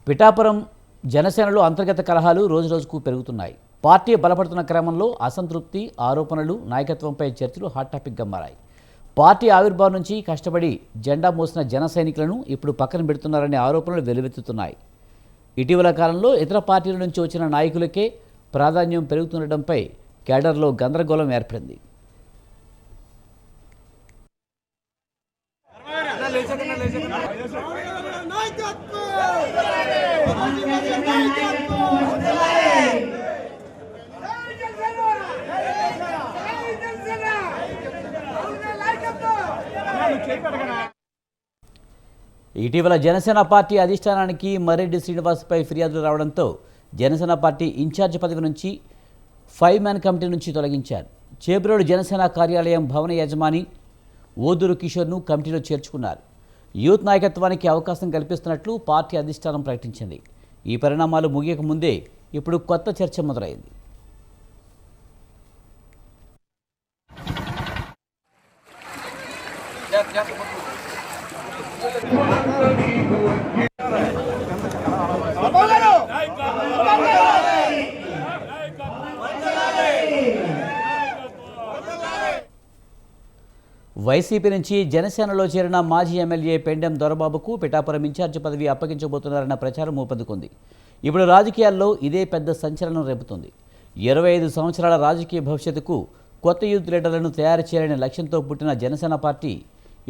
పిఠాపురం జనసేనలో అంతర్గత కలహాలు రోజురోజుకు పెరుగుతున్నాయి. పార్టీ బలపడుతున్న క్రమంలో అసంతృప్తి, ఆరోపణలు, నాయకత్వంపై చర్చలు హాట్ టాపిక్గా మారాయి. పార్టీ ఆవిర్భావం నుంచి కష్టపడి జెండా మోసిన జన సైనికులను ఇప్పుడు పక్కన పెడుతున్నారనే ఆరోపణలు వెల్లువెత్తుతున్నాయి. ఇటీవల కాలంలో ఇతర పార్టీల నుంచి వచ్చిన నాయకులకే ప్రాధాన్యం పెరుగుతుండటంపై క్యాడర్లో గందరగోళం ఏర్పడింది. ఇటీవల జనసేన పార్టీ అధిష్టానానికి మర్రెడ్డి శ్రీనివాస్పై ఫిర్యాదులు రావడంతో జనసేన పార్టీ ఇన్ఛార్జ్ పదవి నుంచి 5-మ్యాన్ కమిటీ నుంచి తొలగించారు. చేబ్రోలు జనసేన కార్యాలయం భవన యజమాని ఓదూరు కిషోర్ను కమిటీలో చేర్చుకున్నారు. యూత్ నాయకత్వానికి అవకాశం కల్పిస్తున్నట్లు పార్టీ అధిష్టానం ప్రకటించింది. ఈ పరిణామాలు ముగియక ముందే ఇప్పుడు కొత్త చర్చ మొదలైంది. వైసీపీ నుంచి జనసేనలో చేరిన మాజీ ఎమ్మెల్యే పెండెం దొరబాబుకు పిఠాపురం ఇన్ఛార్జి పదవి అప్పగించబోతున్నారన్న ప్రచారం ఊపందుకుంది. ఇప్పుడు రాజకీయాల్లో ఇదే పెద్ద సంచలనం రేపుతుంది. 25 సంవత్సరాల రాజకీయ భవిష్యత్తుకు కొత్త యూత్ లీడర్లను తయారు చేయాలనే లక్ష్యంతో పుట్టిన జనసేన పార్టీ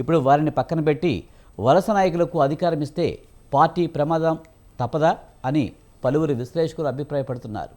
ఇప్పుడు వారిని పక్కన పెట్టి వలస నాయకులకు అధికారం ఇస్తే పార్టీ ప్రమాదం తప్పదా అని పలువురు విశ్లేషకులు అభిప్రాయపడుతున్నారు.